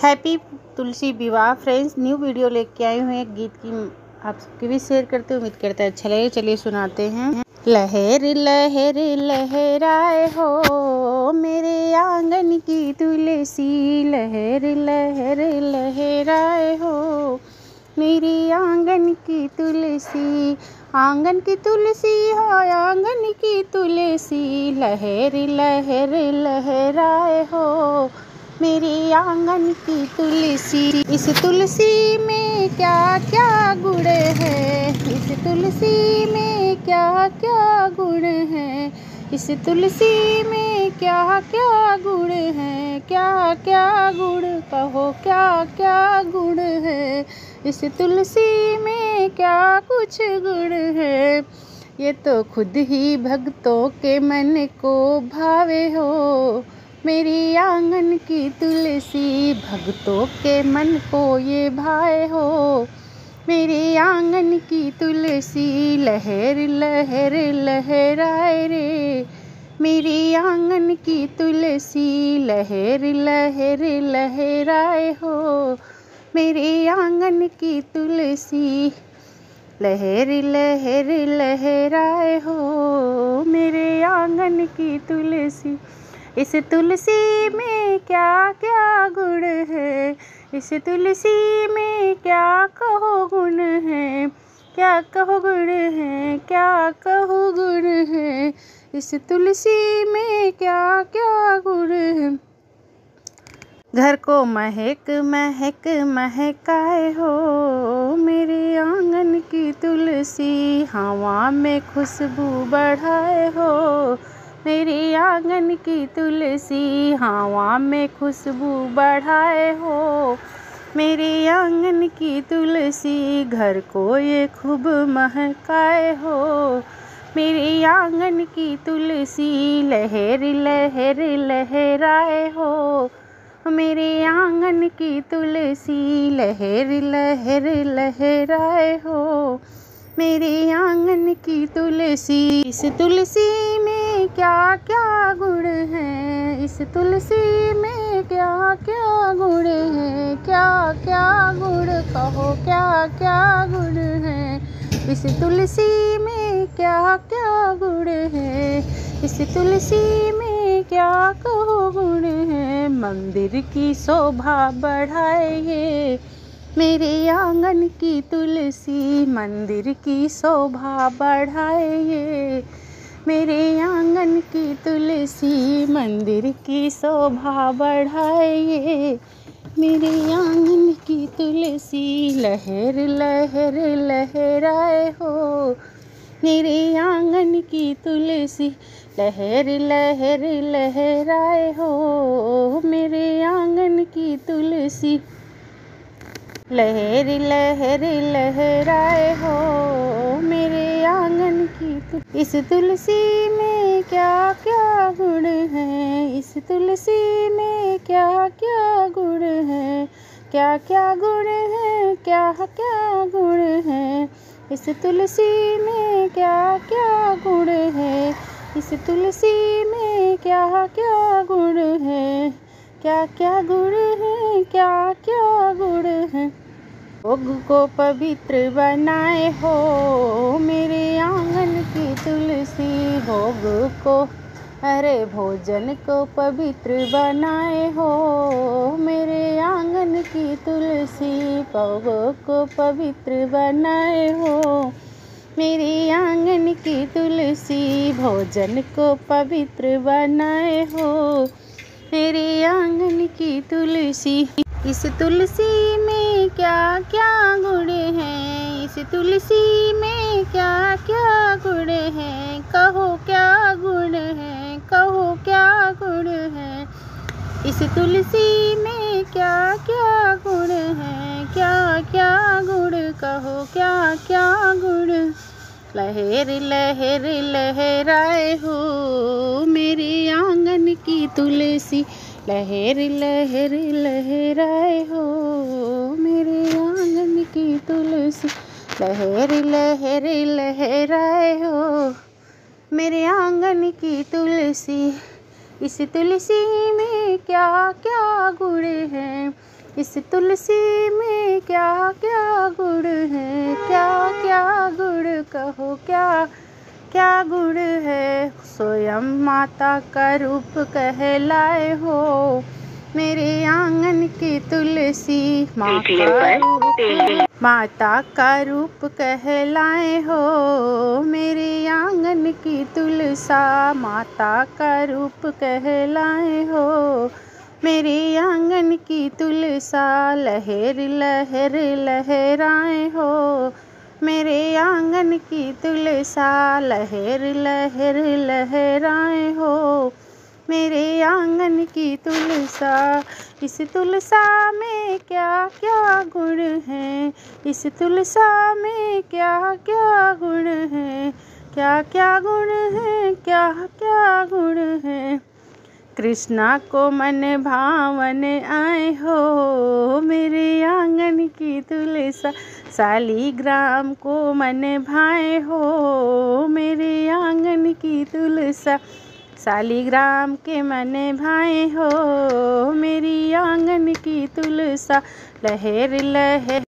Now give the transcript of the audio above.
Happy तुलसी विवाह friends, new video लेके आए हुए हैं। गीत की आप सबके भी शेयर करते, उम्मीद करता है अच्छा लगे। चलिए सुनाते हैं। लहर लहर लहराए हो मेरे आंगन की तुलसी, लहर लहर लहराए हो मेरी आंगन की तुलसी, आंगन की तुलसी हो आंगन की तुलसी, लहर लहर लहराए हो मेरी आंगन की तुलसी। इस तुलसी में क्या क्या गुण है, इस तुलसी में क्या क्या गुण है, इस तुलसी में क्या क्या गुण है, क्या क्या गुण कहो, क्या क्या गुण है, इस तुलसी में क्या कुछ गुण है। ये तो खुद ही भक्तों के मन को भावे हो मेरी आंगन की तुलसी, भक्तों के मन को ये भाए हो मेरी आंगन की तुलसी। लहर लहर लहराए रे मेरी आंगन की तुलसी, लहर लहर लहराए हो मेरी आंगन की तुलसी, लहर लहर लहराए हो मेरे आंगन की तुलसी। इस तुलसी में क्या क्या गुण है, इस तुलसी में क्या कहो गुण है, क्या कहो गुण है, क्या कहो गुण है, इस तुलसी में क्या क्या गुण है। घर को महक महक महकाए हो मेरे आंगन की तुलसी, हवा में खुशबू बढ़ाए हो मेरी आंगन की तुलसी, हवा में खुशबू बढ़ाए हो मेरी आंगन की तुलसी। घर को ये खूब महकाए हो मेरी आंगन की तुलसी, लहर लहर लहराए हो मेरे आंगन की तुलसी, लहर लहर लहराए हो मेरे आंगन की तुलसी। इस तुलसी में क्या क्या गुण है, इस तुलसी में क्या क्या गुण है, क्या क्या गुण कहो, क्या क्या गुण है, इस तुलसी में क्या क्या गुण है, इस तुलसी में क्या कहो गुण है। मंदिर की शोभा बढ़ाए मेरे आंगन की तुलसी, मंदिर की शोभा बढ़ाए मेरे आंगन की तुलसी, मंदिर की शोभा बढ़ाए मेरे आंगन की तुलसी। लहर लहर लहराए हो मेरे आंगन की तुलसी, लहर लहर लहराए हो मेरे आंगन की तुलसी, लहर लहर लहराए हो मेरे आंगन की इस तुलसी में क्या क्या गुण है, इस तुलसी में क्या क्या गुण है, क्या क्या गुण है, क्या क्या गुण है, इस तुलसी में क्या क्या गुण है, इस तुलसी में क्या क्या गुण है, क्या क्या गुण है, क्या क्या गुण है। भोग को पवित्र बनाए हो मेरे आंगन की तुलसी, भोग को अरे भोजन को पवित्र बनाए हो मेरे आंगन की तुलसी, भोग को पवित्र बनाए हो मेरे आंगन की तुलसी, भोजन को पवित्र बनाए हो मेरे आंगन की तुलसी। इस तुलसी में क्या क्या गुण है, इस तुलसी में क्या क्या गुण है, कहो क्या गुण है, कहो क्या गुण है, इस तुलसी में क्या क्या गुण है, क्या क्या गुण कहो, क्या क्या गुण। लहर लहर लहराए हो मेरे आंगन की तुलसी, लहर लहर लहराए हो मेरे आंगन की तुलसी, लहर लहर लहराए हो मेरे आंगन की तुलसी। इस तुलसी में क्या क्या गुण है, इस तुलसी में क्या क्या गुण है, क्या क्या गुण कहो क्या क्या गुण है। स्वयं माता का रूप कहलाए हो, मेरे आंगन की तुलसी माँ का रूप, माता का रूप कहलाए हो, मेरे आंगन की तुलसा माता का रूप कहलाए हो, मेरे आंगन की तुलसा लहर लहर लहराए हो, मेरे आंगन की तुलसा लहर लहर लहराए हो, मेरे आंगन की तुलसा। इस तुलसा में क्या क्या गुण है, इस तुलसा में क्या क्या गुण है, क्या क्या गुण है, क्या क्या गुण है। कृष्णा को मन भावन आए हो, मेरे आंगन की तुलसा शालिग्राम को मन भाए हो, मेरे आंगन की तुलसा शालिग्राम के मन भाए हो, मेरी आंगन की तुलसा लहर लहर